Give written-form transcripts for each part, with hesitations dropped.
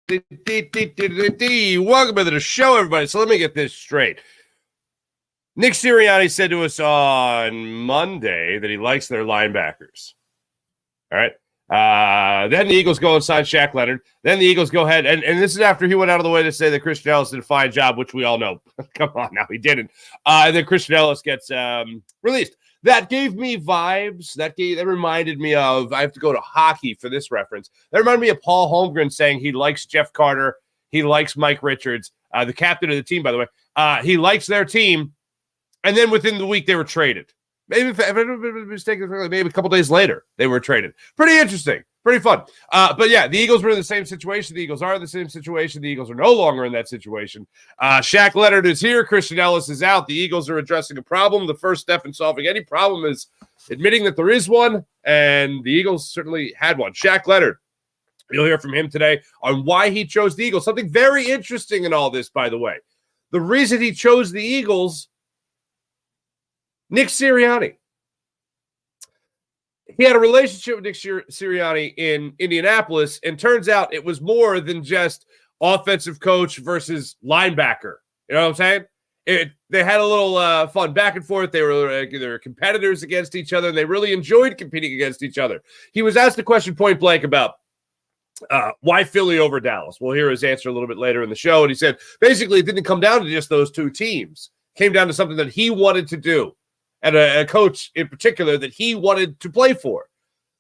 Welcome to the show, everybody. So let me get this straight. Nick Sirianni said to us on Monday that he likes their linebackers. All right. Then the Eagles go and sign Shaq Leonard. Then the Eagles go ahead, and this is after he went out of the way to say that Christian Ellis did a fine job, which we all know. Come on now, he didn't. And then Christian Ellis gets released. That gave me vibes. That reminded me of, I have to go to hockey for this reference. That reminded me of Paul Holmgren saying he likes Jeff Carter. He likes Mike Richards, the captain of the team, by the way. He likes their team. And then within the week, they were traded. Maybe, if I'm mistaken, maybe a couple days later, they were traded. Pretty interesting. Pretty fun. But yeah, the Eagles were in the same situation. The Eagles are in the same situation. The Eagles are no longer in that situation. Shaq Leonard is here. Christian Ellis is out. The Eagles are addressing a problem. The first step in solving any problem is admitting that there is one, and the Eagles certainly had one. Shaq Leonard, you'll hear from him today on why he chose the Eagles. Something very interesting in all this, by the way. The reason he chose the Eagles, Nick Sirianni. He had a relationship with Nick Sirianni in Indianapolis, and turns out it was more than just offensive coach versus linebacker. You know what I'm saying? They had a little fun back and forth. They were competitors against each other, and they really enjoyed competing against each other. He was asked a question point blank about why Philly over Dallas. We'll hear his answer a little bit later in the show, and he said basically it didn't come down to just those two teams. It came down to something that he wanted to do, and a coach in particular that he wanted to play for.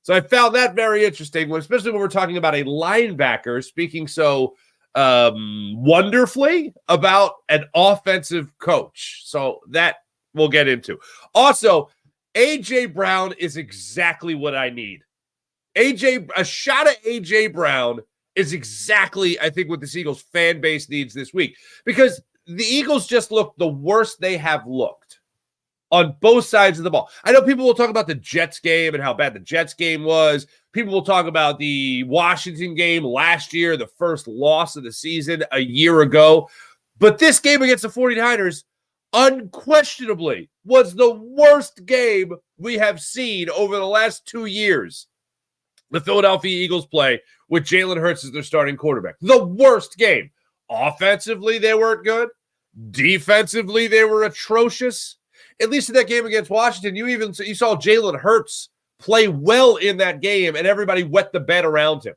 So I found that very interesting, especially when we're talking about a linebacker speaking so wonderfully about an offensive coach. So that we'll get into. Also, A.J. Brown is exactly what I need. A shot at A.J. Brown is exactly, I think, what this Eagles fan base needs this week, because the Eagles just look the worst they have looked on both sides of the ball. I know people will talk about the Jets game and how bad the Jets game was. People will talk about the Washington game last year, the first loss of the season a year ago. But this game against the 49ers unquestionably was the worst game we have seen over the last 2 years. The Philadelphia Eagles play with Jalen Hurts as their starting quarterback. The worst game. Offensively, they weren't good. Defensively, they were atrocious. At least in that game against Washington, you saw Jalen Hurts play well in that game, and everybody wet the bed around him.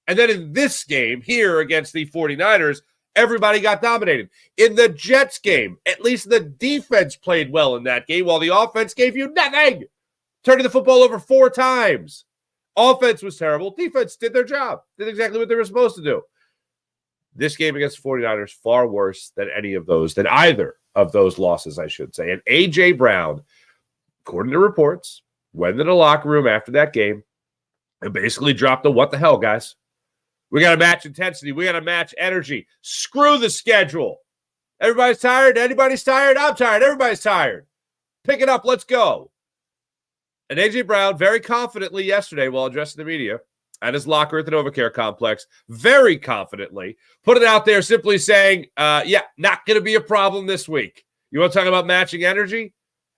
And then in this game here against the 49ers, everybody got dominated. In the Jets game, at least the defense played well in that game, while the offense gave you nothing. Turning the football over 4 times. Offense was terrible. Defense did their job. Did exactly what they were supposed to do. This game against the 49ers, far worse than either of those losses, I should say. And A.J. Brown, according to reports, went into the locker room after that game and basically dropped the what the hell, guys. We got to match intensity. We got to match energy. Screw the schedule. Everybody's tired. Anybody's tired? I'm tired. Everybody's tired. Pick it up. Let's go. And A.J. Brown very confidently yesterday while addressing the media at his locker at the NovaCare complex, very confidently put it out there simply saying, not going to be a problem this week. You want to talk about matching energy?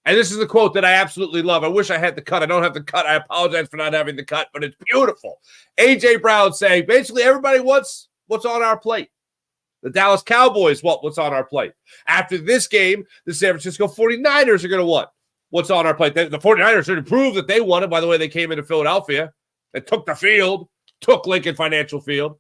And this is the quote that I absolutely love. I wish I had the cut. I don't have the cut. I apologize for not having the cut, but it's beautiful. A.J. Brown saying, basically, everybody wants what's on our plate. The Dallas Cowboys want what's on our plate. After this game, the San Francisco 49ers are going to want what's on our plate. The 49ers are to prove that they won it. By the way, they came into Philadelphia. They took the field, took Lincoln Financial Field.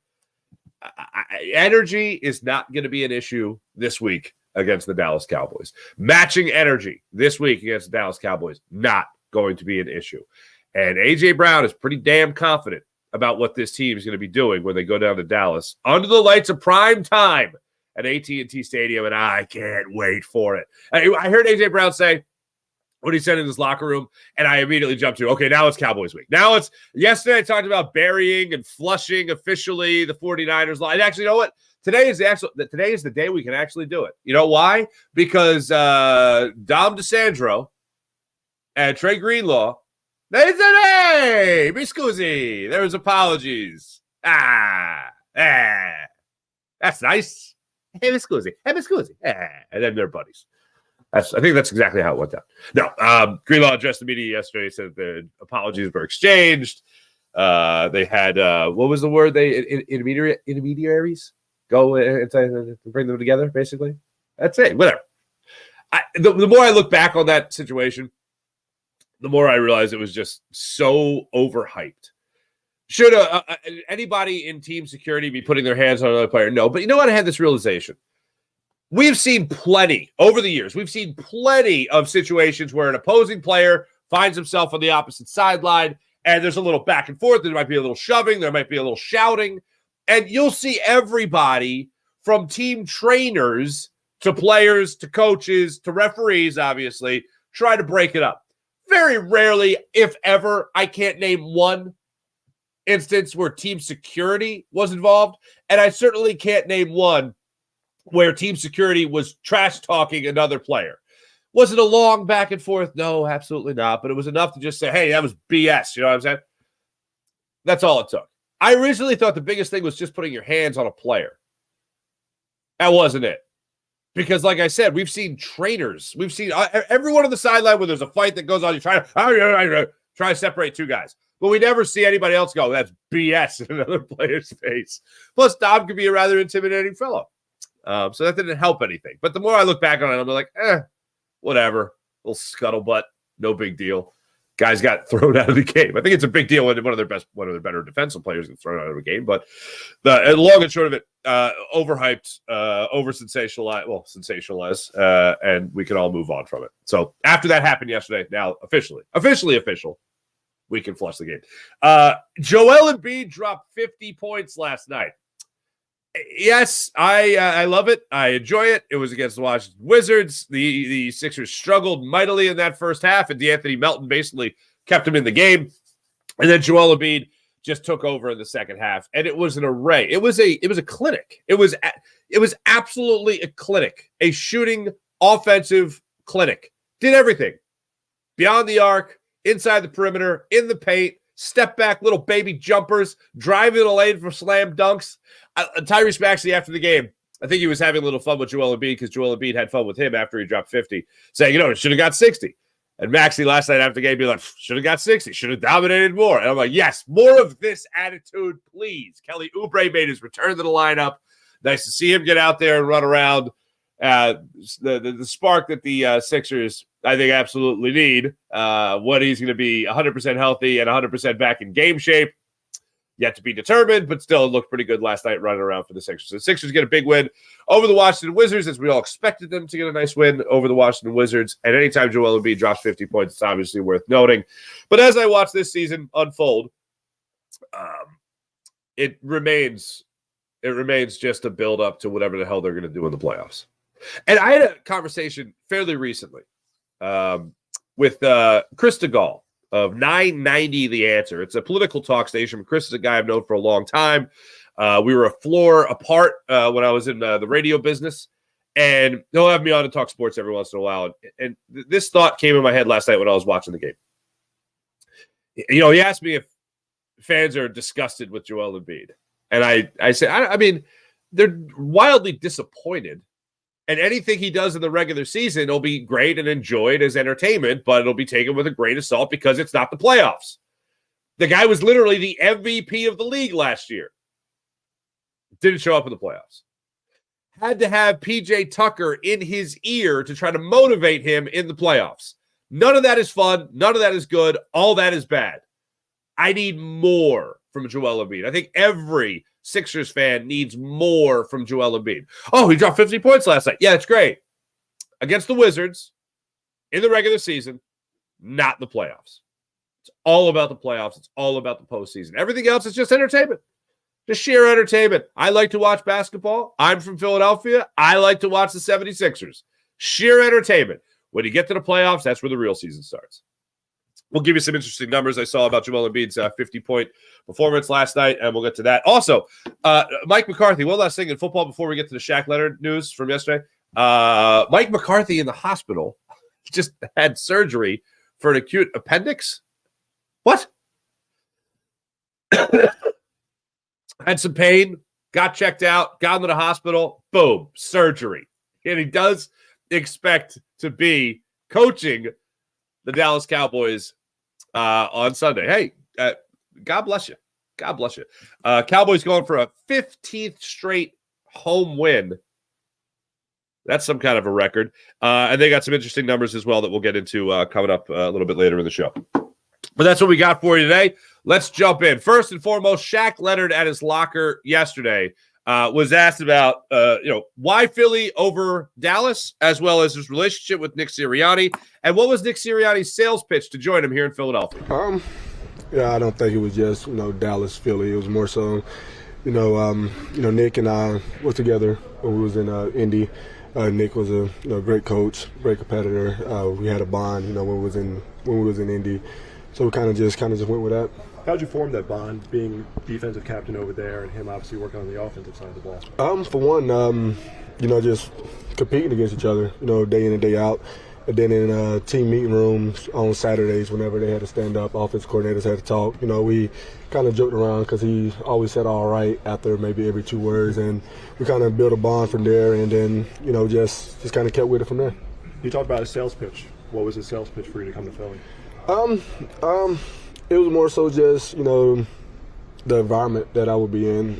Energy is not going to be an issue this week against the Dallas Cowboys. Matching energy this week against the Dallas Cowboys, not going to be an issue. And A.J. Brown is pretty damn confident about what this team is going to be doing when they go down to Dallas under the lights of prime time at AT&T Stadium, and I can't wait for it. I heard A.J. Brown say, what he said in his locker room, and I immediately jumped to, okay, now it's Cowboys week. Now it's, yesterday I talked about burying and flushing officially the 49ers line. Actually, you know what? Today is the day we can actually do it. You know why? Because Dom DeSandro and Trey Greenlaw, they said, hey, mi scusi, there was apologies. That's nice. Hey, mi scusi. And then they're buddies. I think that's exactly how it went down. No, Greenlaw addressed the media yesterday. He said the apologies were exchanged. They had what was the word? Intermediaries go and bring them together. Basically, that's it. Whatever. The more I look back on that situation, the more I realize it was just so overhyped. Should anybody in team security be putting their hands on another player? No. But you know what? I had this realization. We've seen plenty over the years. We've seen plenty of situations where an opposing player finds himself on the opposite sideline, and there's a little back and forth. There might be a little shoving. There might be a little shouting. And you'll see everybody from team trainers to players to coaches to referees, obviously, try to break it up. Very rarely, if ever, I can't name one instance where team security was involved. And I certainly can't name one where team security was trash talking another player. Was it a long back and forth? No, absolutely not. But it was enough to just say, hey, that was BS. You know what I'm saying? That's all it took. I originally thought the biggest thing was just putting your hands on a player. That wasn't it. Because like I said, we've seen trainers. We've seen everyone on the sideline where there's a fight that goes on. You try to separate two guys. But we never see anybody else go, that's BS in another player's face. Plus, Dom could be a rather intimidating fellow. So that didn't help anything. But the more I look back on it, I'm like, whatever. Little scuttlebutt. No big deal. Guys got thrown out of the game. I think it's a big deal when one of their better defensive players gets thrown out of the game. But the long and short of it, overhyped, over-sensationalized, sensationalized, and we can all move on from it. So after that happened yesterday, now officially official, we can flush the game. Joel Embiid dropped 50 points last night. Yes, I love it. I enjoy it. It was against the Washington Wizards. The Sixers struggled mightily in that first half, and DeAnthony Melton basically kept him in the game. And then Joel Embiid just took over in the second half, and it was an array. It was a clinic. It was absolutely a clinic, a shooting offensive clinic. Did everything beyond the arc, inside the perimeter, in the paint. Step back, little baby jumpers, driving the lane for slam dunks. Tyrese Maxey after the game, I think he was having a little fun with Joel Embiid because Joel Embiid had fun with him after he dropped 50, saying, should have got 60. And Maxey last night after the game be like, should have got 60, should have dominated more. And I'm like, yes, more of this attitude, please. Kelly Oubre made his return to the lineup. Nice to see him get out there and run around. The spark that the Sixers, I think, absolutely need. What he's going to be 100% healthy and 100% back in game shape. Yet to be determined, but still looked pretty good last night running around for the Sixers. So the Sixers get a big win over the Washington Wizards, as we all expected them to get a nice win over the Washington Wizards. And anytime Joel Embiid drops 50 points, it's obviously worth noting. But as I watch this season unfold, it remains just a build up to whatever the hell they're going to do in the playoffs. And I had a conversation fairly recently with Chris DeGaulle of 990 The Answer. It's a political talk station. Chris is a guy I've known for a long time. We were a floor apart when I was in the radio business, and he'll have me on to talk sports every once in a while. And this thought came in my head last night when I was watching the game. He asked me if fans are disgusted with Joel Embiid. And I said, I mean, they're wildly disappointed. And anything he does in the regular season will be great and enjoyed as entertainment, but it'll be taken with a grain of salt because it's not the playoffs. The guy was literally the MVP of the league last year. Didn't show up in the playoffs. Had to have PJ Tucker in his ear to try to motivate him in the playoffs. None of that is fun. None of that is good. All that is bad. I need more from Joel Embiid. I think every Sixers fan needs more from Joel Embiid. Oh, he dropped 50 points last night. Yeah, that's great. Against the Wizards in the regular season, not the playoffs. It's all about the playoffs. It's all about the postseason. Everything else is just entertainment. Just sheer entertainment. I like to watch basketball. I'm from Philadelphia. I like to watch the 76ers. Sheer entertainment. When you get to the playoffs, that's where the real season starts. We'll give you some interesting numbers I saw about Joel Embiid's 50-point performance last night, and we'll get to that. Also, Mike McCarthy, one last thing in football before we get to the Shaq Leonard news from yesterday. Mike McCarthy in the hospital just had surgery for an acute appendix. What? Had some pain, got checked out, got into the hospital, boom, surgery. And he does expect to be coaching the Dallas Cowboys on Sunday. Hey, God bless you. God bless you. Cowboys going for a 15th straight home win. That's some kind of a record. And they got some interesting numbers as well that we'll get into coming up a little bit later in the show. But that's what we got for you today. Let's jump in. First and foremost, Shaq Leonard at his locker yesterday was asked about, why Philly over Dallas, as well as his relationship with Nick Sirianni, and what was Nick Sirianni's sales pitch to join him here in Philadelphia? I don't think it was just Dallas, Philly. It was more so, Nick and I were together when we was in Indy. Nick was a great coach, great competitor. We had a bond, when we was in Indy, so we kind of just went with that. How'd you form that bond, being defensive captain over there and him obviously working on the offensive side of the ball? For one, just competing against each other, day in and day out. And then in team meeting rooms on Saturdays, whenever they had to stand up, offense coordinators had to talk. We kind of joked around because he always said all right after maybe every 2 words. And we kind of built a bond from there and then, just kind of kept with it from there. You talked about a sales pitch. What was the sales pitch for you to come to Philly? It was more so just, the environment that I would be in.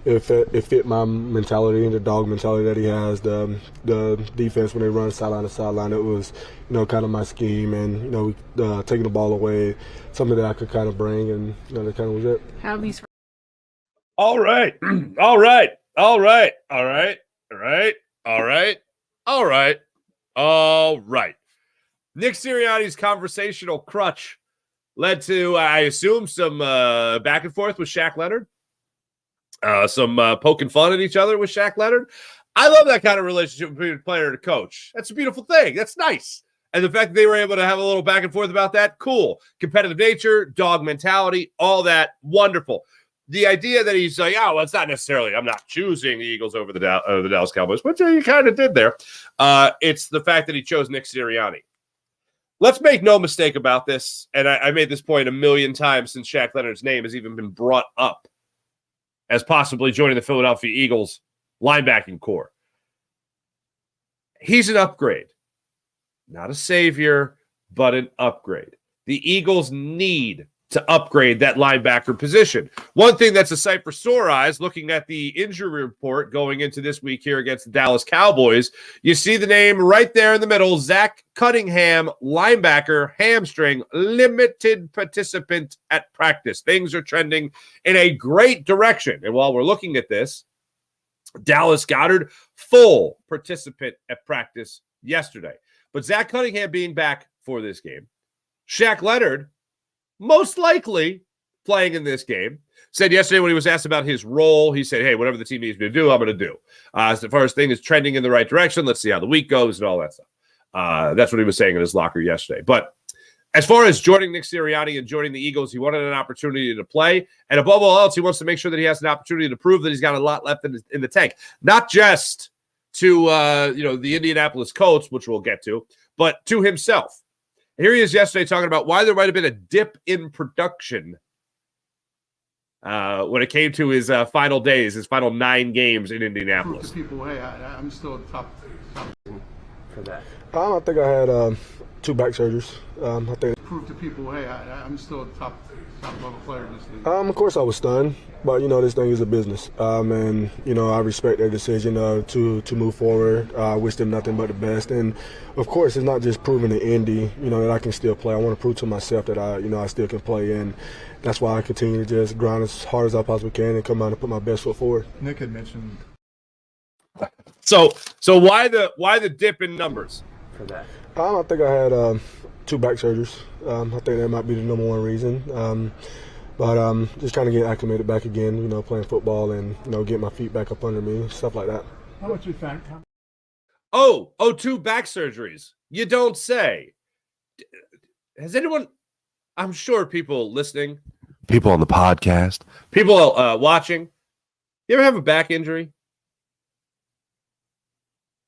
It fit my mentality and the dog mentality that he has. The defense when they run sideline to sideline, it was, kind of my scheme and, taking the ball away, something that I could kind of bring and, that kind of was it. All right. Nick Sirianni's conversational crutch led to, I assume, some back and forth with Shaq Leonard. Some poking fun at each other with Shaq Leonard. I love that kind of relationship between a player and a coach. That's a beautiful thing. That's nice. And the fact that they were able to have a little back and forth about that, cool. Competitive nature, dog mentality, all that, wonderful. The idea that he's like, it's not necessarily, I'm not choosing the Eagles over the Dallas Cowboys, which you kind of did there. It's the fact that he chose Nick Sirianni. Let's make no mistake about this, and I made this point a million times since Shaq Leonard's name has even been brought up as possibly joining the Philadelphia Eagles linebacking core. He's an upgrade. Not a savior, but an upgrade. The Eagles need to upgrade that linebacker position. One thing that's a sight for sore eyes, looking at the injury report going into this week here against the Dallas Cowboys, you see the name right there in the middle, Zach Cunningham, linebacker, hamstring, limited participant at practice. Things are trending in a great direction. And while we're looking at this, Dallas Goedert, full participant at practice yesterday. But Zach Cunningham being back for this game. Shaq Leonard, most likely playing in this game, said yesterday when he was asked about his role, he said, hey, whatever the team needs me to do, I'm going to do. As far as things trending in the right direction, let's see how the week goes and all that stuff. That's what he was saying in his locker yesterday. But as far as joining Nick Sirianni and joining the Eagles, he wanted an opportunity to play. And above all else, he wants to make sure that he has an opportunity to prove that he's got a lot left in the tank. Not just to the Indianapolis Colts, which we'll get to, but to himself. Here he is yesterday talking about why there might have been a dip in production when it came to his final days, his final 9 games in Indianapolis. Prove to people, hey, I'm still top for that. I think I had 2 back surgeries. I think. Prove to people, hey, I'm still a top level player in this league. Of course, I was stunned, but this thing is a business, and I respect their decision to move forward. I wish them nothing but the best, and of course, it's not just proving to Indy, that I can still play. I want to prove to myself that I still can play, and that's why I continue to just grind as hard as I possibly can and come out and put my best foot forward. Nick had mentioned. So why the dip in numbers For that. I think I had 2 back surgeries. I think that might be the number one reason. But just trying to get acclimated back again, playing football and, get my feet back up under me, stuff like that. How much you think? 2 back surgeries. You don't say. Has anyone, I'm sure people listening, people on the podcast, people watching, you ever have a back injury?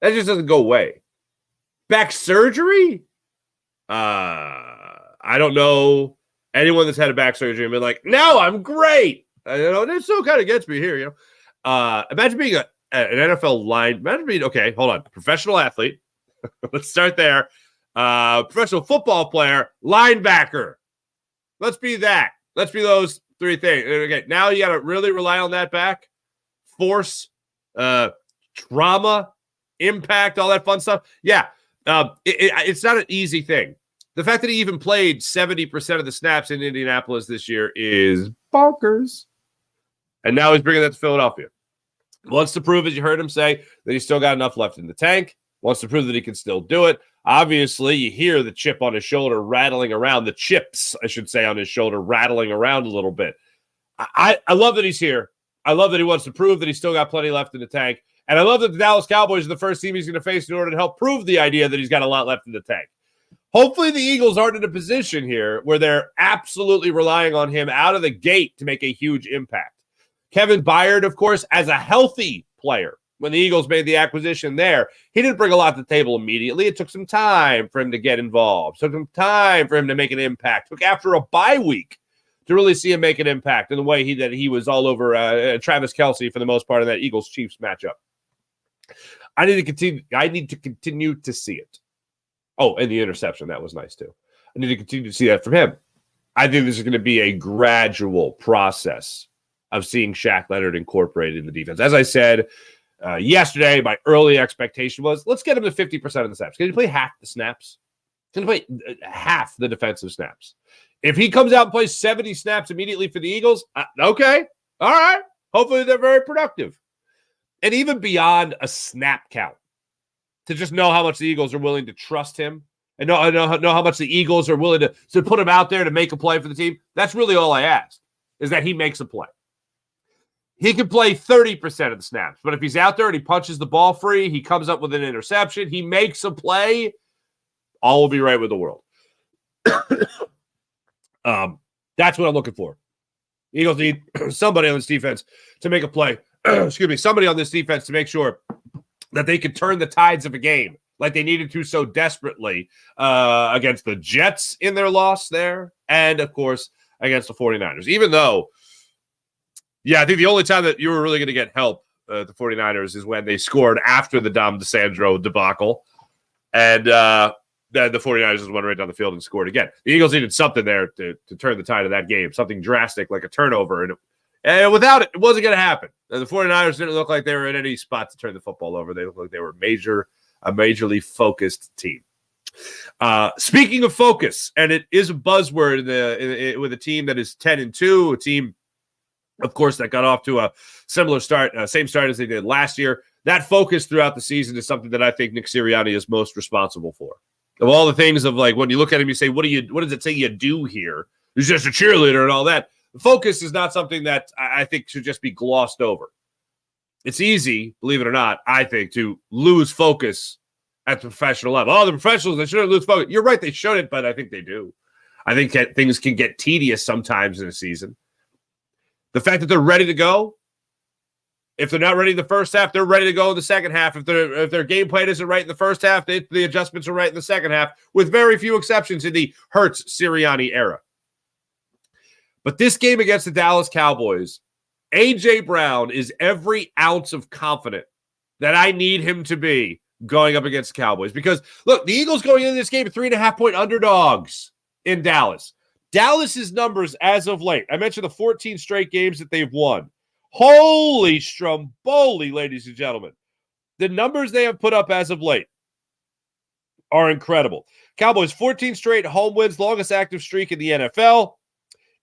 That just doesn't go away. Back surgery? I don't know anyone that's had a back surgery and been like, no, I'm great. It still kind of gets me here, Imagine being an NFL line. Imagine being, okay, hold on. Professional athlete. Let's start there. Professional football player, linebacker. Let's be that. Let's be those three things. Okay, now you got to really rely on that back. Force, trauma, impact, all that fun stuff. Yeah, it's not an easy thing. The fact that he even played 70% of the snaps in Indianapolis this year is bonkers. And now he's bringing that to Philadelphia. Wants to prove, as you heard him say, that he's still got enough left in the tank. Wants to prove that he can still do it. Obviously, you hear the chip on his shoulder rattling around. The chips, I should say, on his shoulder rattling around a little bit. I love that he's here. I love that he wants to prove that he's still got plenty left in the tank. And I love that the Dallas Cowboys are the first team he's going to face in order to help prove the idea that he's got a lot left in the tank. Hopefully the Eagles aren't in a position here where they're absolutely relying on him out of the gate to make a huge impact. Kevin Byard, of course, as a healthy player, when the Eagles made the acquisition there, he didn't bring a lot to the table immediately. It took some time for him to get involved. It took some time for him to make an impact. It took after a bye week to really see him make an impact in the way he was all over Travis Kelce for the most part in that Eagles-Chiefs matchup. I need to continue to see it. Oh, and the interception, that was nice too. I need to continue to see that from him. I think this is going to be a gradual process of seeing Shaq Leonard incorporated in the defense. As I said yesterday, my early expectation was, let's get him to 50% of the snaps. Can he play half the snaps? Can he play half the defensive snaps? If he comes out and plays 70 snaps immediately for the Eagles, okay, all right. Hopefully they're very productive. And even beyond a snap count, to just know how much the Eagles are willing to trust him and know how much the Eagles are willing to put him out there to make a play for the team. That's really all I ask, is that he makes a play. He can play 30% of the snaps, but if he's out there and he punches the ball free, he comes up with an interception, he makes a play, all will be right with the world. That's what I'm looking for. Eagles need somebody on this defense to make a play. Excuse me, somebody on this defense to make sure that they could turn the tides of a game like they needed to so desperately against the Jets in their loss there, and, of course, against the 49ers. Even though, I think the only time that you were really going to get help, the 49ers, is when they scored after the Dom DeSandro debacle, and then the 49ers just went right down the field and scored again. The Eagles needed something there to turn the tide of that game, something drastic like a turnover, and without it, it wasn't going to happen. The 49ers didn't look like they were in any spot to turn the football over. They looked like they were a majorly focused team. Speaking of focus, and it is a buzzword with a team that is 10-2, a team, of course, that got off to a similar start, same start as they did last year. That focus throughout the season is something that I think Nick Sirianni is most responsible for. Of all the things of, like, when you look at him, you say, what does it say you do here? He's just a cheerleader and all that. Focus is not something that I think should just be glossed over. It's easy, believe it or not, I think, to lose focus at the professional level. Oh, the professionals, they shouldn't lose focus. You're right, they shouldn't, but I think they do. I think that things can get tedious sometimes in a season. The fact that they're ready to go, if they're not ready in the first half, they're ready to go in the second half. If their game plan isn't right in the first half, the adjustments are right in the second half, with very few exceptions in the Hurts-Sirianni era. But this game against the Dallas Cowboys, A.J. Brown is every ounce of confident that I need him to be going up against the Cowboys. Because, look, the Eagles going into this game are 3.5-point underdogs in Dallas. Dallas's numbers as of late, I mentioned the 14 straight games that they've won. Holy Stromboli, ladies and gentlemen. The numbers they have put up as of late are incredible. Cowboys, 14 straight home wins, longest active streak in the NFL.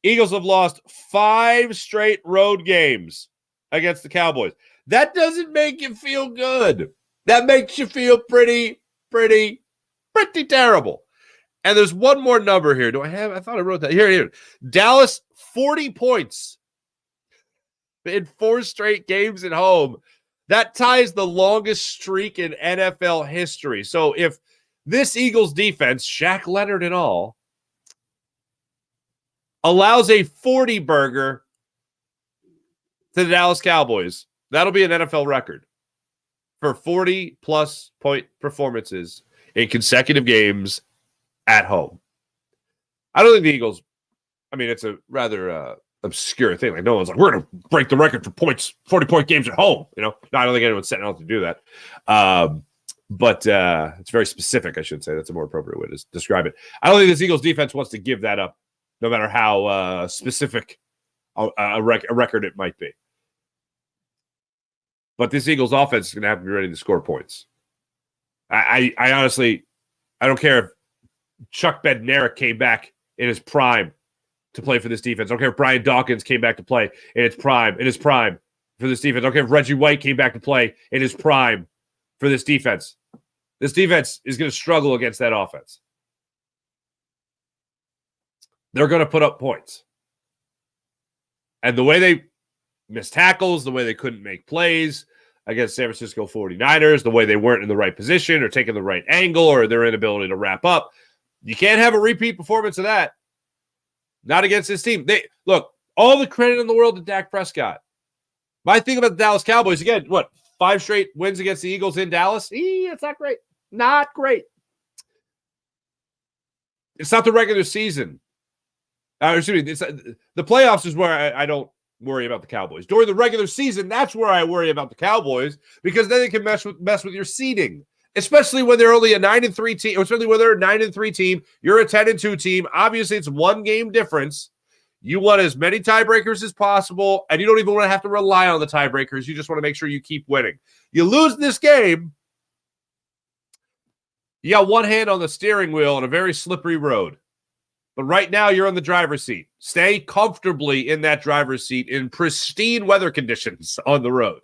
Eagles have lost 5 straight road games against the Cowboys. That doesn't make you feel good. That makes you feel pretty terrible. And there's one more number here. I thought I wrote that. Here. Dallas, 40 points in 4 straight games at home. That ties the longest streak in NFL history. So if this Eagles defense, Shaq Leonard and all, allows a 40-burger to the Dallas Cowboys, that'll be an NFL record for 40-plus point performances in consecutive games at home. I don't think the Eagles, it's a rather obscure thing. Like, no one's like, we're going to break the record for points, 40-point games at home. No, I don't think anyone's setting out to do that. But it's very specific, I should say. That's a more appropriate way to describe it. I don't think this Eagles defense wants to give that up no matter how specific a record it might be. But this Eagles offense is going to have to be ready to score points. I honestly, I don't care if Chuck Bednarik came back in his prime to play for this defense. I don't care if Brian Dawkins came back to play in his prime for this defense. I don't care if Reggie White came back to play in his prime for this defense. This defense is going to struggle against that offense. They're going to put up points. And the way they missed tackles, the way they couldn't make plays against San Francisco 49ers, the way they weren't in the right position or taking the right angle or their inability to wrap up, you can't have a repeat performance of that. Not against this team. Look, all the credit in the world to Dak Prescott. My thing about the Dallas Cowboys, again, 5 straight wins against the Eagles in Dallas? It's not great. Not great. It's not the regular season. Excuse me, it's the playoffs is where I don't worry about the Cowboys. During the regular season, that's where I worry about the Cowboys because then they can mess with your seeding. Especially when they're only a 9-3 team, or especially when they're a 9-3 team, you're a 10-2 team. Obviously, it's 1 game difference. You want as many tiebreakers as possible, and you don't even want to have to rely on the tiebreakers. You just want to make sure you keep winning. You lose this game, you got one hand on the steering wheel on a very slippery road. But right now, you're in the driver's seat. Stay comfortably in that driver's seat in pristine weather conditions on the road.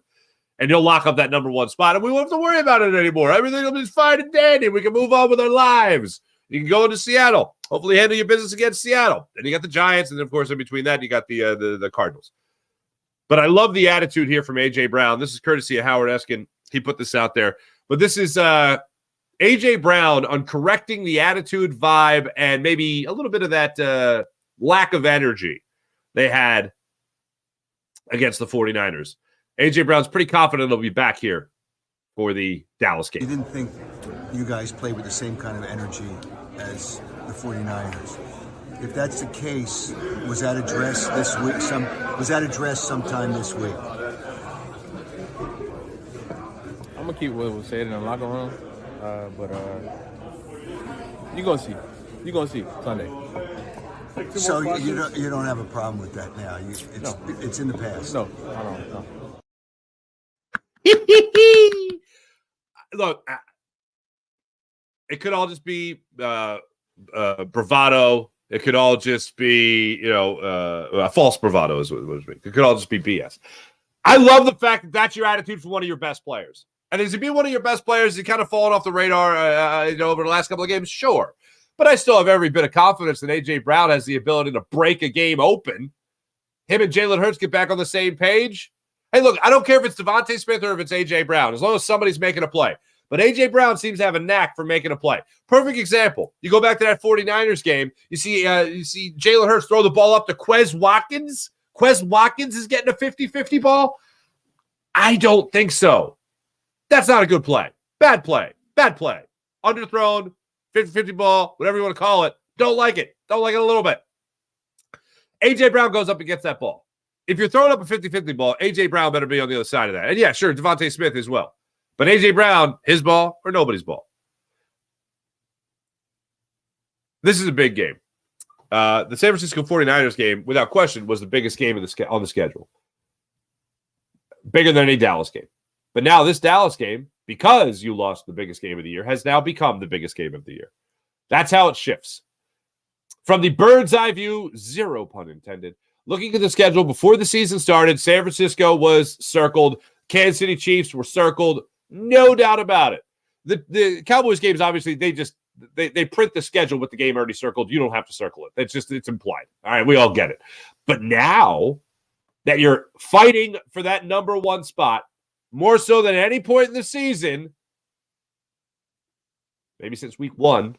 And you'll lock up that number 1 spot, and we won't have to worry about it anymore. Everything will be fine and dandy. We can move on with our lives. You can go into Seattle. Hopefully handle your business against Seattle. Then you got the Giants, and then, of course, in between that, you got the Cardinals. But I love the attitude here from A.J. Brown. This is courtesy of Howard Eskin. He put this out there. But this is A.J. Brown on correcting the attitude, vibe, and maybe a little bit of that lack of energy they had against the 49ers. A.J. Brown's pretty confident he'll be back here for the Dallas game. You didn't think you guys played with the same kind of energy as the 49ers. If that's the case, was that addressed this week? Was that addressed sometime this week? I'm gonna keep what was said in the locker room, but you're gonna see. You're gonna see Sunday. So you don't have a problem with that now? It's in the past. No, I don't. No. Look, it could all just be bravado. It could all just be, false bravado is what it means. It could all just be BS. I love the fact that that's your attitude for one of your best players. And as he be one of your best players, he's kind of fallen off the radar over the last couple of games, sure. But I still have every bit of confidence that A.J. Brown has the ability to break a game open. Him and Jalen Hurts get back on the same page. Hey, look, I don't care if it's Devontae Smith or if it's A.J. Brown, as long as somebody's making a play. But A.J. Brown seems to have a knack for making a play. Perfect example. You go back to that 49ers game. You see Jalen Hurts throw the ball up to Quez Watkins. Quez Watkins is getting a 50-50 ball? I don't think so. That's not a good play. Bad play. Bad play. Underthrown, 50-50 ball, whatever you want to call it. Don't like it. Don't like it a little bit. A.J. Brown goes up and gets that ball. If you're throwing up a 50-50 ball, A.J. Brown better be on the other side of that. And yeah, sure, Devontae Smith as well. But A.J. Brown, his ball or nobody's ball. This is a big game. The San Francisco 49ers game, without question, was the biggest game on the schedule. Bigger than any Dallas game. But now this Dallas game, because you lost the biggest game of the year, has now become the biggest game of the year. That's how it shifts. From the bird's eye view, zero pun intended, looking at the schedule before the season started, San Francisco was circled. Kansas City Chiefs were circled. No doubt about it. The Cowboys games, obviously, they print the schedule with the game already circled. You don't have to circle it. It's implied. All right, we all get it. But now that you're fighting for that number 1 spot, more so than any point in the season, maybe since week 1,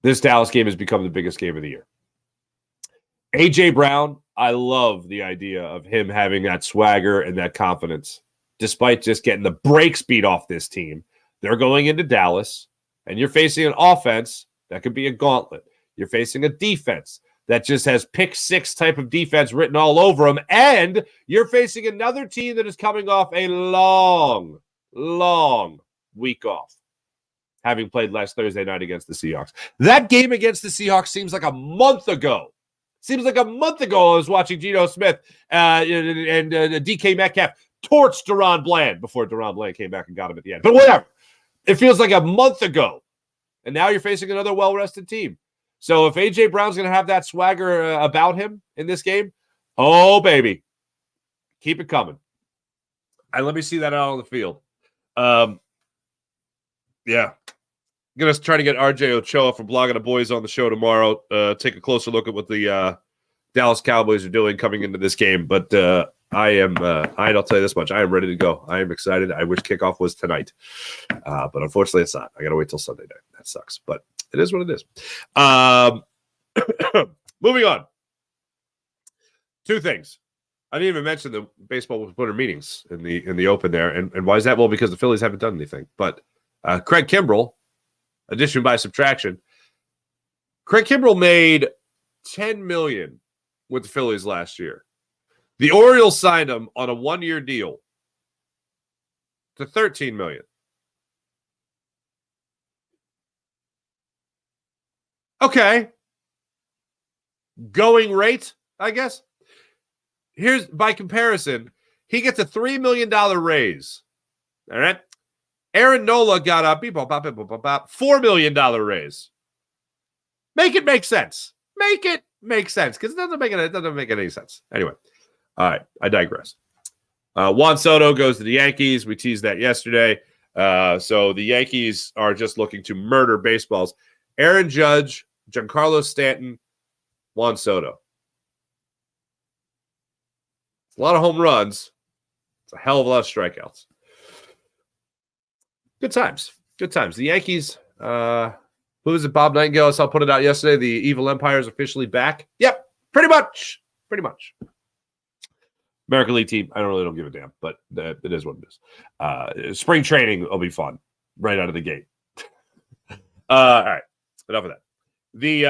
this Dallas game has become the biggest game of the year. A.J. Brown, I love the idea of him having that swagger and that confidence. Despite just getting the brakes beat off this team, they're going into Dallas, and you're facing an offense that could be a gauntlet. You're facing a defense that just has pick 6 type of defense written all over them, and you're facing another team that is coming off a long week off. having played last Thursday night against the Seahawks. That game against the Seahawks seems like a month ago. Seems like a month ago I was watching Geno Smith and DK Metcalf torch Deron Bland before Deron Bland came back and got him at the end. But whatever. It feels like a month ago. And now you're facing another well-rested team. So if A.J. Brown's going to have that swagger about him in this game, oh, baby, keep it coming. And let me see that out on the field. Yeah. I'm going to try to get RJ Ochoa from Blogging the Boys on the show tomorrow. Take a closer look at what the Dallas Cowboys are doing coming into this game. But I'll tell you this much. I am ready to go. I am excited. I wish kickoff was tonight. But unfortunately, it's not. I got to wait till Sunday night. That sucks. But it is what it is. Moving on. Two things. I didn't even mention the baseball winter meetings in the open there. And why is that? Well, because the Phillies haven't done anything. But Craig Kimbrell, addition by subtraction. Craig Kimbrell made $10 million with the Phillies last year. The Orioles signed him on a 1-year deal to $13 million. Okay. Going rate, I guess. Here's by comparison, he gets a $3 million raise. All right. Aaron Nola got a $4 million raise. Make it make sense. Make it make sense because it doesn't make any sense. Anyway, all right, I digress. Juan Soto goes to the Yankees. We teased that yesterday. So the Yankees are just looking to murder baseballs. Aaron Judge, Giancarlo Stanton, Juan Soto. It's a lot of home runs. It's a hell of a lot of strikeouts. Good times. Good times. The Yankees, who was it? Bob Nightingale. I saw put it out yesterday. The Evil Empire is officially back. Yep. Pretty much. Pretty much. American League team. I don't give a damn, but it is what it is. Spring training will be fun right out of the gate. All right. Enough of that. The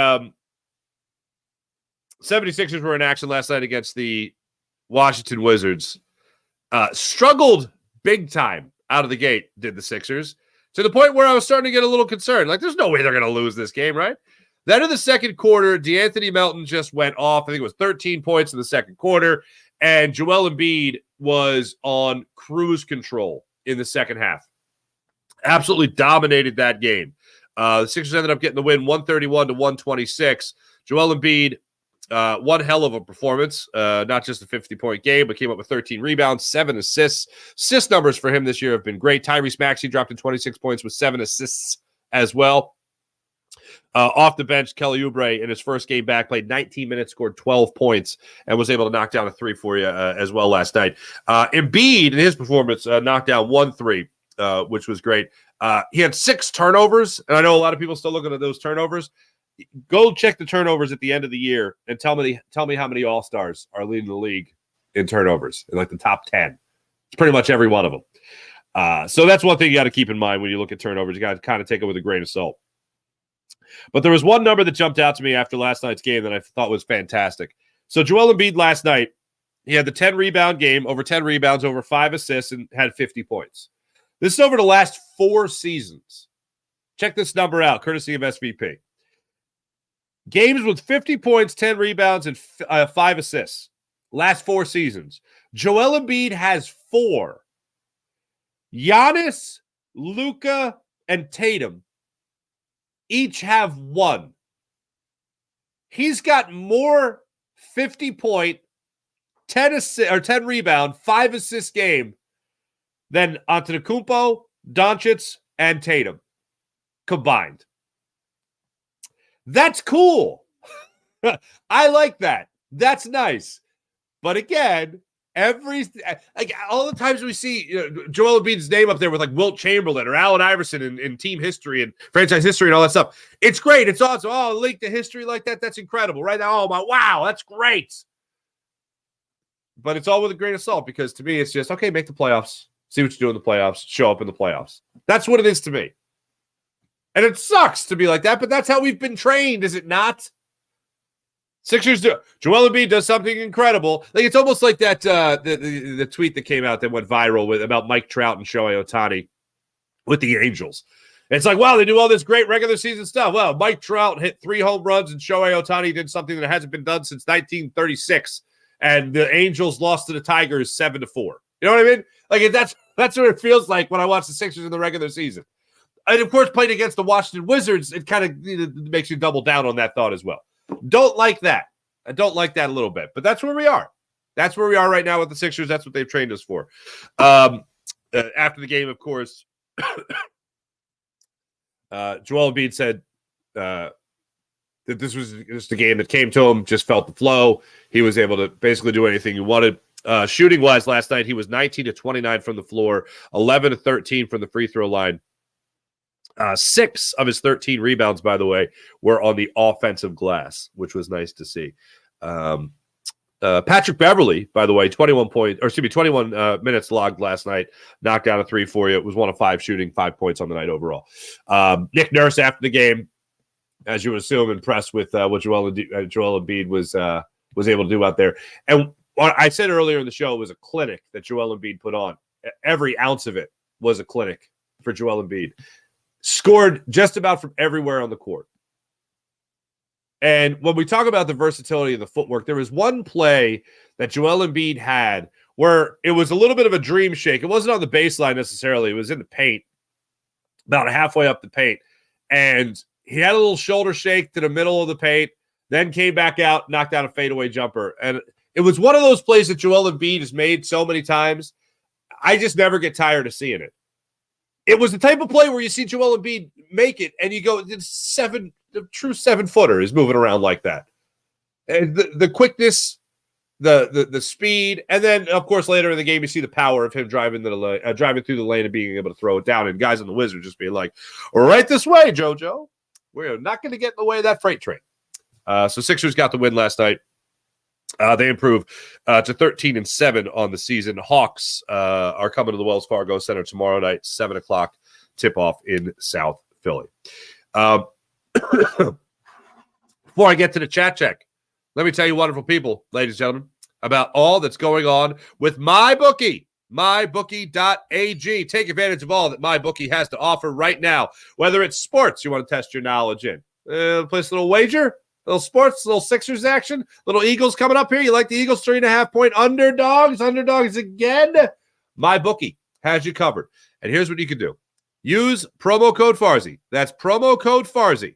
76ers were in action last night against the Washington Wizards. Struggled big time out of the gate, did the Sixers, to the point where I was starting to get a little concerned. Like, there's no way they're going to lose this game, right? Then in the second quarter, DeAnthony Melton just went off. I think it was 13 points in the second quarter, and Joel Embiid was on cruise control in the second half. Absolutely dominated that game. The Sixers ended up getting the win 131-126. Joel Embiid, one hell of a performance, not just a 50-point game, but came up with 13 rebounds, 7 assists. Assist numbers for him this year have been great. Tyrese Maxey dropped in 26 points with 7 assists as well. Off the bench, Kelly Oubre in his first game back played 19 minutes, scored 12 points, and was able to knock down a 3 for you as well last night. Embiid, in his performance, knocked down 1 3, which was great. He had 6 turnovers, and I know a lot of people still looking at those turnovers. Go check the turnovers at the end of the year and tell me how many All-Stars are leading the league in turnovers, in like the top 10. It's pretty much every one of them. So that's one thing you got to keep in mind when you look at turnovers. You got to kind of take it with a grain of salt. But there was one number that jumped out to me after last night's game that I thought was fantastic. So Joel Embiid last night, he had the 10-rebound game, over 10 rebounds, over 5 assists, and had 50 points. This is over the last 4 seasons. Check this number out, courtesy of SVP. Games with 50 points, 10 rebounds, and 5 assists. Last 4 seasons. Joel Embiid has 4. Giannis, Luka, and Tatum each have 1. He's got more 50-point, 10 rebound, 5 assist game than Antetokounmpo, Doncic, and Tatum combined. That's cool. I like that. That's nice. But again, all the times we see Joel Embiid's name up there with like Wilt Chamberlain or Allen Iverson in team history and franchise history and all that stuff, it's great. It's awesome. Oh, link to history like that. That's incredible, right? Oh, my, wow, that's great. But it's all with a grain of salt because to me, it's just, okay, make the playoffs. See what you do in the playoffs. Show up in the playoffs. That's what it is to me. And it sucks to be like that, but that's how we've been trained, is it not? Sixers do. Joel Embiid does something incredible. Like it's almost like that the tweet that came out that went viral about Mike Trout and Shohei Ohtani with the Angels. It's like, wow, they do all this great regular season stuff. Well, Mike Trout hit 3 home runs, and Shohei Ohtani did something that hasn't been done since 1936. And the Angels lost to the Tigers 7-4. You know what I mean? Like, that's what it feels like when I watch the Sixers in the regular season. And, of course, playing against the Washington Wizards, it kind of makes you double down on that thought as well. Don't like that. I don't like that a little bit. But that's where we are. That's where we are right now with the Sixers. That's what they've trained us for. After the game, of course, Joel Embiid said that this was just a game that came to him, just felt the flow. He was able to basically do anything he wanted. Shooting-wise, last night, he was 19-29 from the floor, 11-13 from the free throw line. 6 of his 13 rebounds, by the way, were on the offensive glass, which was nice to see. Patrick Beverley, by the way, 21 minutes logged last night, knocked down a 3 for you. It was 1 of 5 shooting, 5 points on the night overall. Nick Nurse, after the game, as you would assume, impressed with what Joel Embiid was able to do out there. And I said earlier in the show, it was a clinic that Joel Embiid put on. Every ounce of it was a clinic for Joel Embiid. Scored just about from everywhere on the court. And when we talk about the versatility of the footwork, there was one play that Joel Embiid had where it was a little bit of a dream shake. It wasn't on the baseline necessarily. It was in the paint, about halfway up the paint. And he had a little shoulder shake to the middle of the paint, then came back out, knocked down a fadeaway jumper. And it was one of those plays that Joel Embiid has made so many times. I just never get tired of seeing it. It was the type of play where you see Joel Embiid make it, and you go, the true 7-footer is moving around like that. And the quickness, the speed, and then, of course, later in the game, you see the power of him driving through the lane and being able to throw it down, and guys on the Wizards just being like, right this way, JoJo. We're not going to get in the way of that freight train. So Sixers got the win last night. They improve to 13-7 on the season. Hawks are coming to the Wells Fargo Center tomorrow night, 7:00 tip-off in South Philly. Before I get to the chat check, let me tell you, wonderful people, ladies and gentlemen, about all that's going on with MyBookie. MyBookie.ag. Take advantage of all that MyBookie has to offer right now. Whether it's sports you want to test your knowledge in, place a little wager, little sports, little Sixers action, little Eagles coming up here. You like the Eagles 3.5-point underdogs again? MyBookie has you covered. And here's what you can do. Use promo code Farzy. That's promo code Farzy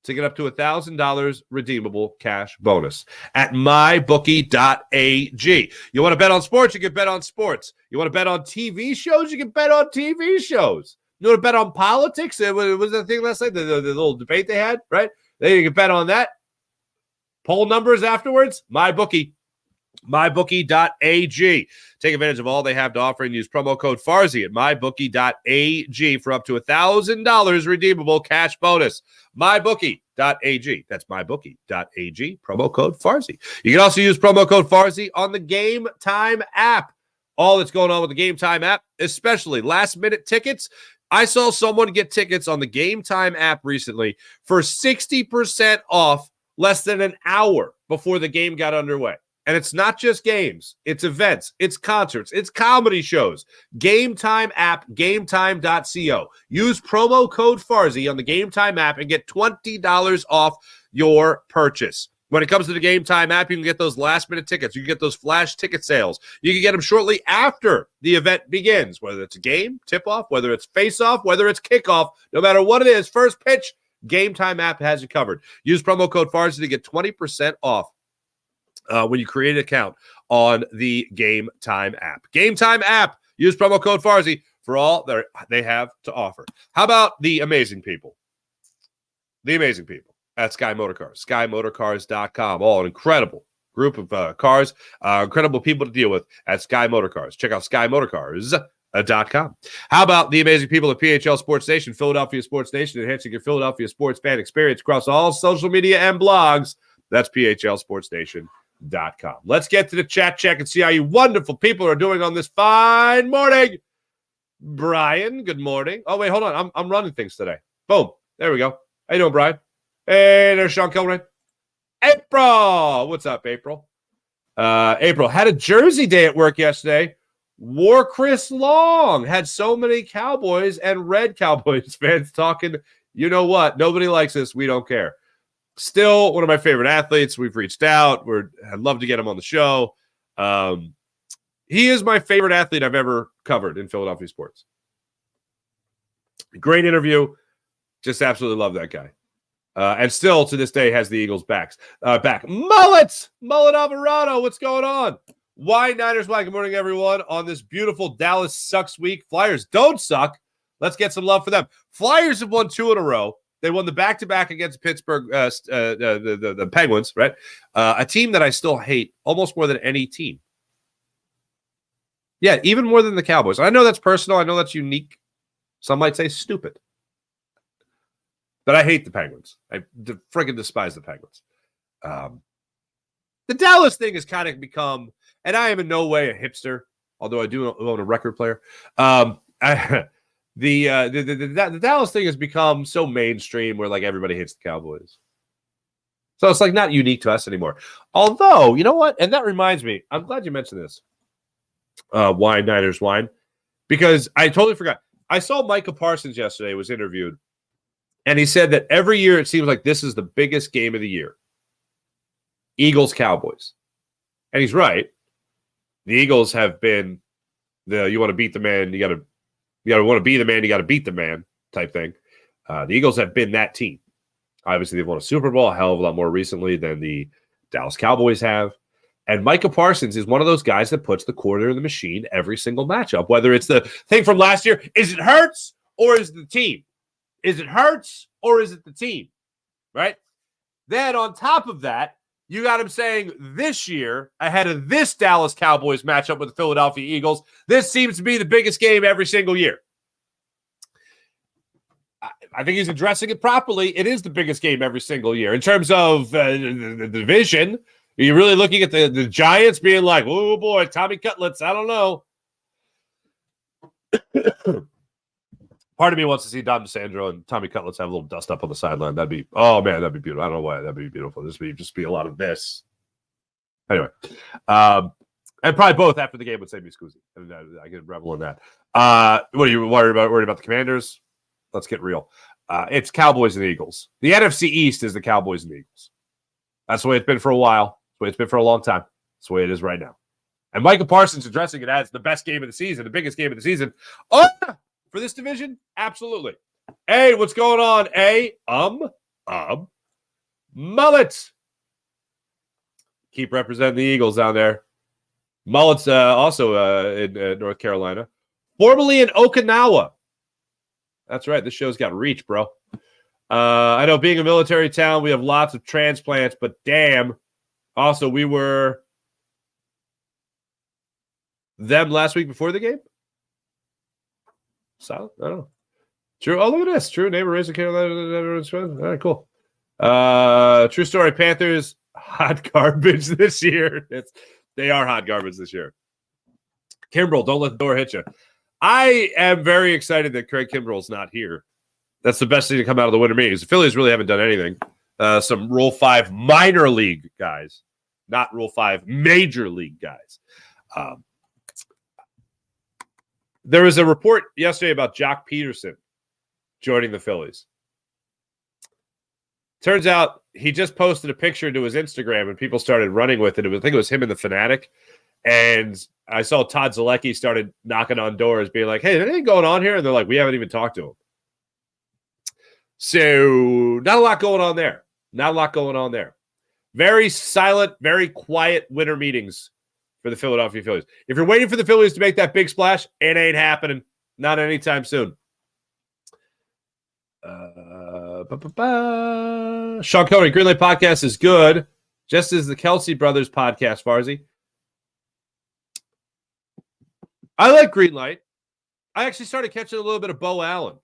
to get up to $1,000 redeemable cash bonus at mybookie.ag. You want to bet on sports? You can bet on sports. You want to bet on TV shows? You can bet on TV shows. You want to bet on politics? It was the thing last night, the little debate they had, right? Then you can bet on that. Poll numbers afterwards. MyBookie. MyBookie.ag. Take advantage of all they have to offer and use promo code Farzy at MyBookie.ag for up to $1,000 redeemable cash bonus. MyBookie.ag. That's MyBookie.ag. Promo code Farzy. You can also use promo code Farzy on the Game Time app. All that's going on with the Game Time app, especially last-minute tickets. I saw someone get tickets on the Game Time app recently for 60% off less than an hour before the game got underway. And it's not just games. It's events. It's concerts. It's comedy shows. Game Time app, gametime.co. Use promo code Farzy on the Game Time app and get $20 off your purchase. When it comes to the Game Time app, you can get those last-minute tickets. You can get those flash ticket sales. You can get them shortly after the event begins, whether it's a game, tip-off, whether it's face-off, whether it's kickoff. No matter what it is, first pitch, Game Time app has you covered. Use promo code Farzy to get 20% off when you create an account on the Game Time app. Game Time app. Use promo code Farzy for all that they have to offer. How about the amazing people? The amazing people at Sky Motorcars, SkyMotorcars.com. All an incredible group of cars, incredible people to deal with at Sky Motorcars. Check out SkyMotorcars.com. How about the amazing people at PHL Sports Nation, Philadelphia Sports Nation, enhancing your Philadelphia sports fan experience across all social media and blogs. That's PHLSportsNation.com. Let's get to the chat check and see how you wonderful people are doing on this fine morning. Brian, good morning. Oh, wait, hold on. I'm running things today. Boom. There we go. How you doing, Brian? Hey, there's Sean Kilrain. April. What's up, April? April had a jersey day at work yesterday. War Chris Long had so many Cowboys and Red Cowboys fans talking, you know what? Nobody likes us. We don't care. Still one of my favorite athletes. We've reached out. I'd love to get him on the show. He is my favorite athlete I've ever covered in Philadelphia sports. Great interview. Just absolutely love that guy. And still to this day has the Eagles back. Mullet Alvarado. What's going on? Why Niners? Why? Good morning, everyone. On this beautiful Dallas sucks week. Flyers don't suck. Let's get some love for them. Flyers have won 2 in a row. They won the back-to-back against Pittsburgh, the Penguins, right? A team that I still hate almost more than any team. Yeah, even more than the Cowboys. I know that's personal. I know that's unique. Some might say stupid. But I hate the Penguins. I freaking despise the Penguins. The Dallas thing has kind of become, and I am in no way a hipster, although I do own a record player. The Dallas thing has become so mainstream where like everybody hates the Cowboys. So it's like not unique to us anymore. Although, you know what? And that reminds me, I'm glad you mentioned this. Wine, Niners, wine. Because I totally forgot. I saw Micah Parsons yesterday, was interviewed. And he said that every year it seems like this is the biggest game of the year. Eagles, Cowboys. And he's right. The Eagles have been you want to beat the man, you got to want to be the man, you got to beat the man type thing. The Eagles have been that team. Obviously, they've won a Super Bowl a hell of a lot more recently than the Dallas Cowboys have. And Micah Parsons is one of those guys that puts the quarter in the machine every single matchup, whether it's the thing from last year, is it Hurts or is it the team? Is it Hurts or is it the team? Right? Then on top of that, you got him saying this year, ahead of this Dallas Cowboys matchup with the Philadelphia Eagles, this seems to be the biggest game every single year. I think he's addressing it properly. It is the biggest game every single year. In terms of the division, are you really looking at the Giants being like, oh boy, Tommy Cutlets, I don't know. Part of me wants to see Dom DeSandro and Tommy Cutlets have a little dust up on the sideline. That'd be beautiful. I don't know why. That'd be beautiful. This would just be a lot of this. Anyway. And probably both after the game would say me Scusi. And I could revel in that. What are you worried about the Commanders? Let's get real. It's Cowboys and Eagles. The NFC East is the Cowboys and Eagles. That's the way it's been for a while. That's the way it's been for a long time. That's the way it is right now. And Micah Parsons addressing it as the best game of the season, the biggest game of the season. Oh, for this division? Absolutely. Hey, what's going on? Mullet. Keep representing the Eagles down there. Mullet's also in North Carolina. Formerly in Okinawa. That's right. This show's got reach, bro. I know being a military town, we have lots of transplants, but damn. Also, we were them last week before the game? Solid? I don't know. True. Oh, look at this. True. Neighbor raised a Carolina. All right, cool. True story. Panthers, hot garbage this year. They are hot garbage this year. Kimbrel, don't let the door hit you. I am very excited that Craig Kimbrel's not here. That's the best thing to come out of the winter meetings. The Phillies really haven't done anything. Some Rule 5 minor league guys, not Rule 5 major league guys. There was a report yesterday about Jock Peterson joining the Phillies. Turns out he just posted a picture to his Instagram and people started running with it. I think it was him and the Fanatic. And I saw Todd Zalecki started knocking on doors being like, hey, is anything going on here? And they're like, we haven't even talked to him. So not a lot going on there. Not a lot going on there. Very silent, very quiet winter meetings for the Philadelphia Phillies. If you're waiting for the Phillies to make that big splash, it ain't happening. Not anytime soon. Sean Coney, Green Light Podcast is good, just as the Kelsey Brothers podcast, Farzi. I like Green Light. I actually started catching a little bit of Bo Allen.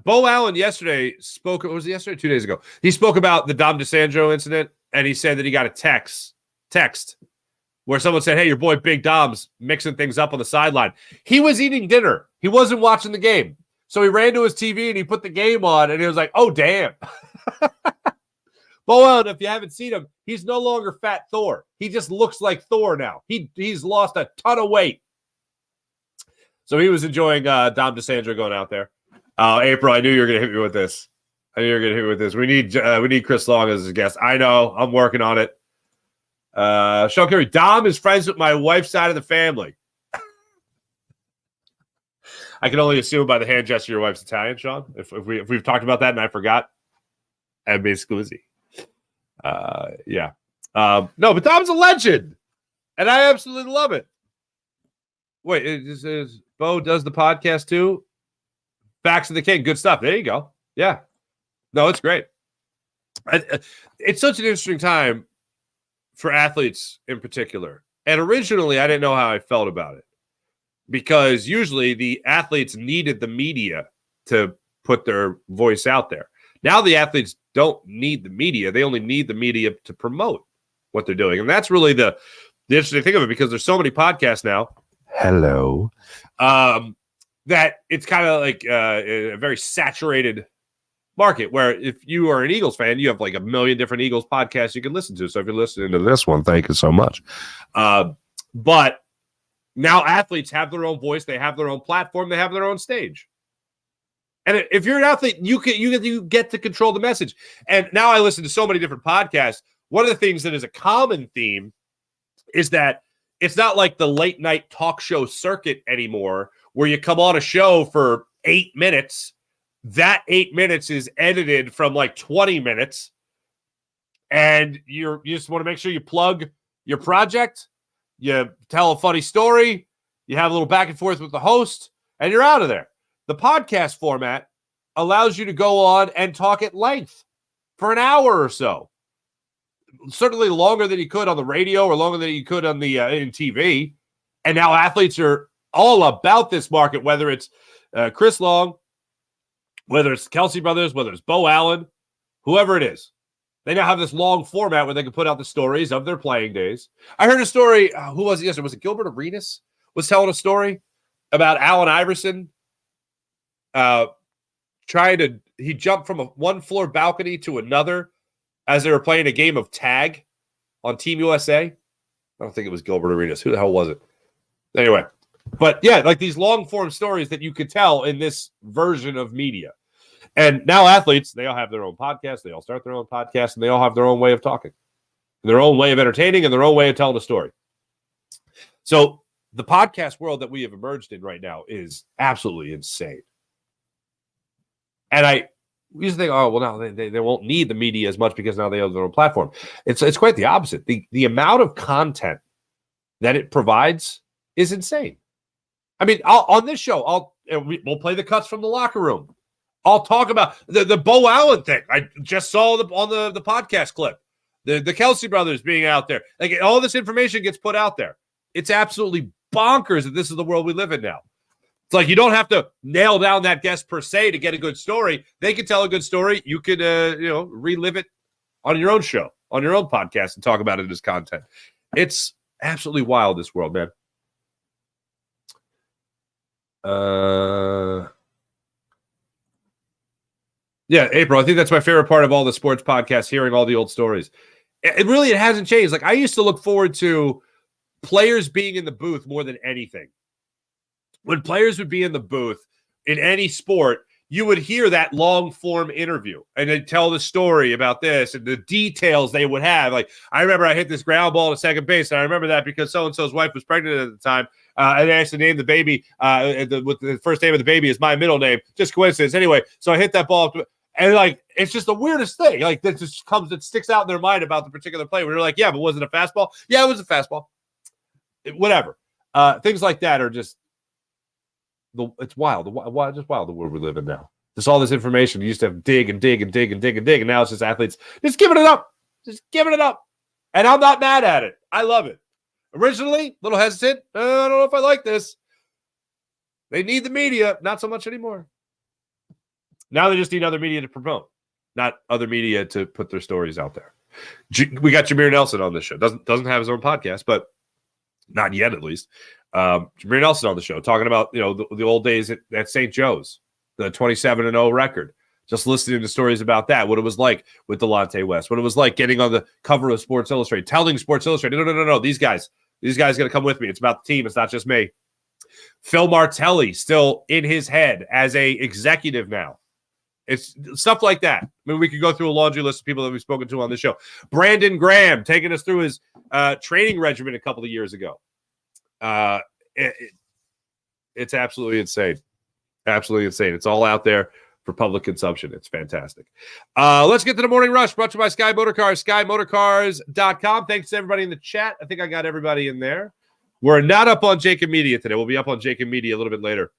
Bo Allen yesterday spoke, was it yesterday or 2 days ago? He spoke about the Dom DeSandro incident, and he said that he got a text where someone said, hey, your boy Big Dom's mixing things up on the sideline. He was eating dinner. He wasn't watching the game. So he ran to his TV and he put the game on, and he was like, oh, damn. Bo Allen, if you haven't seen him, he's no longer Fat Thor. He just looks like Thor now. He's lost a ton of weight. So he was enjoying Dom DeSandro going out there. April, I knew you were going to hit me with this. We need Chris Long as a guest. I know. I'm working on it. Sean Curry, Dom is friends with my wife's side of the family. I can only assume by the hand gesture your wife's Italian, Sean. If we've talked about that and I forgot, and basically, yeah. No, but Dom's a legend, and I absolutely love it. Wait, is Bo does the podcast too? Facts of the King, good stuff. There you go. Yeah, no, it's great. It's such an interesting time for athletes in particular. And originally, I didn't know how I felt about it because usually the athletes needed the media to put their voice out there. Now the athletes don't need the media. They only need the media to promote what they're doing. And that's really the interesting thing of it because there's so many podcasts now. Hello. That it's kind of like a very saturated market where if you are an Eagles fan, you have like a million different Eagles podcasts you can listen to. So if you're listening to this one, thank you so much. But now athletes have their own voice. They have their own platform. They have their own stage. And if you're an athlete, you get to control the message. And now I listen to so many different podcasts. One of the things that is a common theme is that it's not like the late night talk show circuit anymore where you come on a show for 8 minutes. That 8 minutes is edited from like 20 minutes. And you just want to make sure you plug your project. You tell a funny story. You have a little back and forth with the host, and you're out of there. The podcast format allows you to go on and talk at length for an hour or so. Certainly longer than you could on the radio or longer than you could on the in TV. And now athletes are all about this market, whether it's Chris Long, whether it's Kelsey Brothers, whether it's Bo Allen, whoever it is. They now have this long format where they can put out the stories of their playing days. I heard a story. Who was it yesterday? Was it Gilbert Arenas was telling a story about Allen Iverson he jumped from a one-floor balcony to another as they were playing a game of tag on Team USA. I don't think it was Gilbert Arenas. Who the hell was it? Anyway, but yeah, like these long-form stories that you could tell in this version of media. And now athletes, they all have their own podcasts. They all start their own podcasts, and they all have their own way of talking, their own way of entertaining, and their own way of telling a story. So the podcast world that we have emerged in right now is absolutely insane. And I used to think, oh, well, now they won't need the media as much because now they have their own platform. It's quite the opposite. The amount of content that it provides is insane. I mean, on this show, we'll play the cuts from the locker room. I'll talk about the Bo Allen thing. I just saw on the podcast clip. The Kelsey brothers being out there. Like all this information gets put out there. It's absolutely bonkers that this is the world we live in now. It's like you don't have to nail down that guest per se to get a good story. They can tell a good story. You could relive it on your own show, on your own podcast, and talk about it as content. It's absolutely wild, this world, man. Yeah, April, I think that's my favorite part of all the sports podcasts, hearing all the old stories. It hasn't changed. Like I used to look forward to players being in the booth more than anything. When players would be in the booth in any sport, you would hear that long form interview and they'd tell the story about this and the details they would have. Like, I remember I hit this ground ball to second base. And I remember that because so-and-so's wife was pregnant at the time. And they actually named the baby with the first name of the baby is my middle name. Just coincidence. Anyway, so I hit that ball. And like, it's just the weirdest thing. Like that just it sticks out in their mind about the particular play. Where they're like, yeah, but was it a fastball? Yeah, it was a fastball. Whatever. Things like that are just, it's wild. Just wild the world we live in now. Just all this information. You used to have dig. And now it's just athletes just giving it up. And I'm not mad at it. I love it. Originally, a little hesitant. I don't know if I like this. They need the media. Not so much anymore. Now they just need other media to promote, not other media to put their stories out there. We got Jameer Nelson on this show. Doesn't have his own podcast, but not yet at least. Jameer Nelson on the show talking about the old days at St. Joe's, the 27-0 record. Just listening to stories about that, what it was like with Delonte West, what it was like getting on the cover of Sports Illustrated, telling Sports Illustrated, no, these guys got to come with me. It's about the team. It's not just me. Phil Martelli still in his head as a executive now. It's stuff like that. I mean, we could go through a laundry list of people that we've spoken to on the show. Brandon Graham taking us through his training regimen a couple of years ago. It's absolutely insane. Absolutely insane. It's all out there for public consumption. It's fantastic. Let's get to the Morning Rush, brought to you by Sky Motorcars, SkyMotorcars.com. Thanks to everybody in the chat. I think I got everybody in there. We're not up on Jacob Media today. We'll be up on Jacob Media a little bit later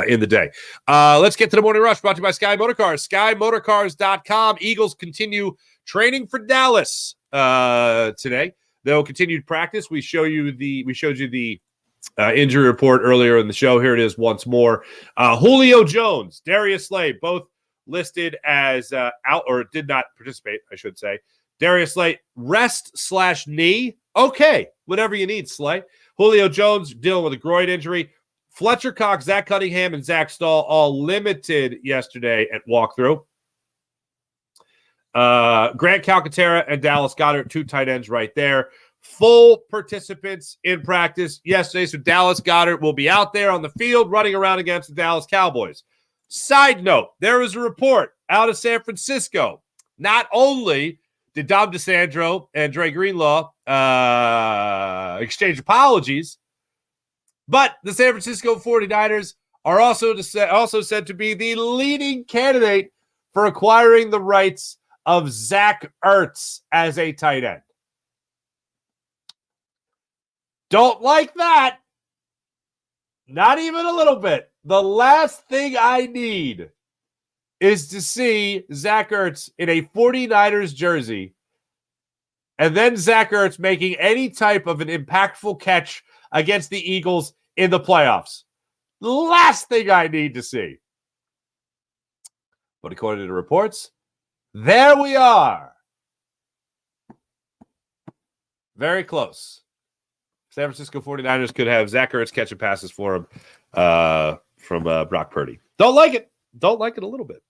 in the day. Let's get to the Morning Rush, brought to you by Sky Motorcars, SkyMotorcars.com. Eagles continue training for Dallas today. They'll continue to practice. We showed you the injury report earlier in the show. Here it is once more. Julio Jones, Darius Slay, both listed as out or did not participate, I should say. Darius Slay, rest/knee. Okay, whatever you need, Slay. Julio Jones dealing with a groin injury. Fletcher Cox, Zach Cunningham, and Zach Stahl all limited yesterday at walkthrough. Grant Calcaterra and Dallas Goedert, 2 tight ends right there. Full participants in practice yesterday, so Dallas Goedert will be out there on the field running around against the Dallas Cowboys. Side note, there was a report out of San Francisco. Not only did Dom DeSandro and Dre Greenlaw exchange apologies, but the San Francisco 49ers are also said to be the leading candidate for acquiring the rights of Zach Ertz as a tight end. Don't like that. Not even a little bit. The last thing I need is to see Zach Ertz in a 49ers jersey and then Zach Ertz making any type of an impactful catch against the Eagles in the playoffs. The last thing I need to see. But according to the reports, there we are. Very close. San Francisco 49ers could have Zach Ertz catching passes for him from Brock Purdy. Don't like it. Don't like it a little bit.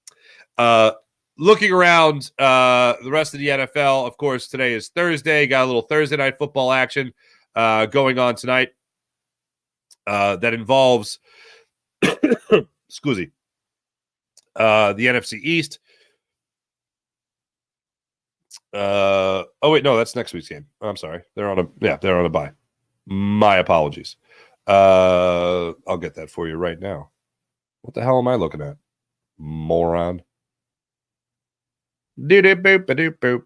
Looking around the rest of the NFL, of course, today is Thursday. Got a little Thursday night football action going on tonight that involves, excuse me, the NFC East. Oh wait, no, that's next week's game. I'm sorry. They're on a bye. My apologies. I'll get that for you right now. What the hell am I looking at? Moron. Boop.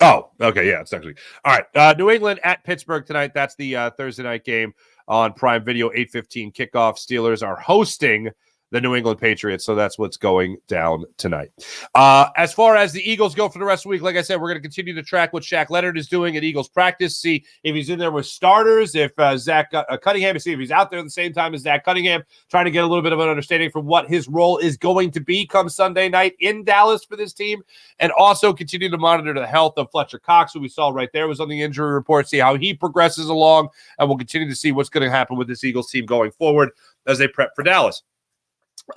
Oh, okay. Yeah, it's next week. All right. New England at Pittsburgh tonight. That's the Thursday night game on Prime Video, 8:15 kickoff. Steelers are hosting the New England Patriots, so that's what's going down tonight. As far as the Eagles go for the rest of the week, like I said, we're going to continue to track what Shaq Leonard is doing at Eagles practice, see if he's in there with starters, if Zach Cunningham, see if he's out there at the same time as Zach Cunningham, trying to get a little bit of an understanding for what his role is going to be come Sunday night in Dallas for this team, and also continue to monitor the health of Fletcher Cox, who we saw right there was on the injury report, see how he progresses along, and we'll continue to see what's going to happen with this Eagles team going forward as they prep for Dallas.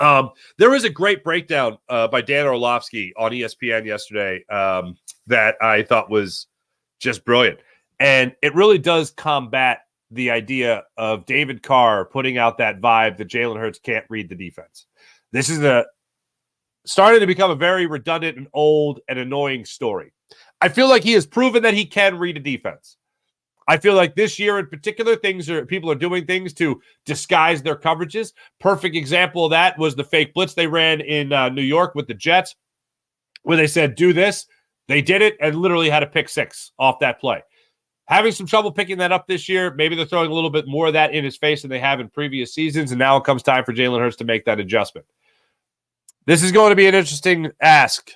There was a great breakdown by Dan Orlovsky on ESPN yesterday that I thought was just brilliant. And it really does combat the idea of David Carr putting out that vibe that Jalen Hurts can't read the defense. This is starting to become a very redundant and old and annoying story. I feel like he has proven that he can read a defense. I feel like this year in particular, people are doing things to disguise their coverages. Perfect example of that was the fake blitz they ran in New York with the Jets, where they said, do this. They did it and literally had a pick six off that play. Having some trouble picking that up this year. Maybe they're throwing a little bit more of that in his face than they have in previous seasons, and now it comes time for Jalen Hurts to make that adjustment. This is going to be an interesting ask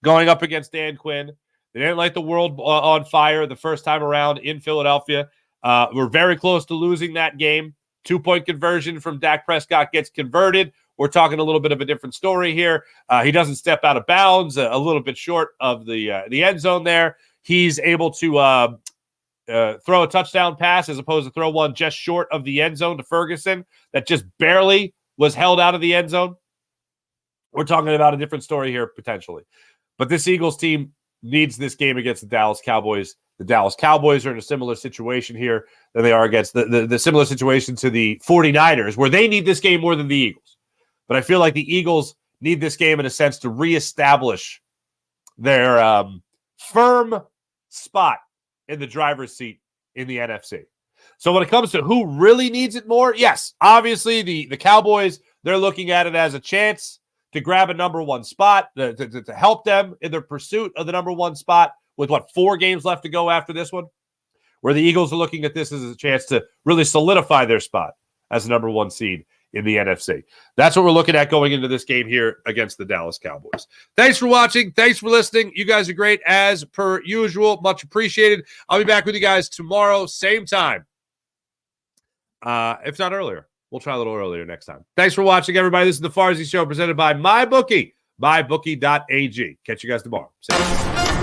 going up against Dan Quinn. They didn't light the world on fire the first time around in Philadelphia. We're very close to losing that game. 2-point conversion from Dak Prescott gets converted. We're talking a little bit of a different story here. He doesn't step out of bounds, a little bit short of the end zone there. He's able to throw a touchdown pass as opposed to throw one just short of the end zone to Ferguson that just barely was held out of the end zone. we're talking about a different story here potentially. But this Eagles team needs this game against the Dallas Cowboys. The Dallas Cowboys are in a similar situation here than they are against the similar situation to the 49ers, where they need this game more than the Eagles. But I feel like the Eagles need this game in a sense to reestablish their firm spot in the driver's seat in the NFC. So when it comes to who really needs it more, yes, obviously the Cowboys, they're looking at it as a chance to grab a number one spot, to help them in their pursuit of the number one spot with, 4 games left to go after this one, where the Eagles are looking at this as a chance to really solidify their spot as the number one seed in the NFC. That's what we're looking at going into this game here against the Dallas Cowboys. Thanks for watching. Thanks for listening. You guys are great as per usual. Much appreciated. I'll be back with you guys tomorrow, same time. If not earlier. We'll try a little earlier next time. Thanks for watching, everybody. This is the Farzy Show presented by MyBookie, mybookie.ag. Catch you guys tomorrow. See you.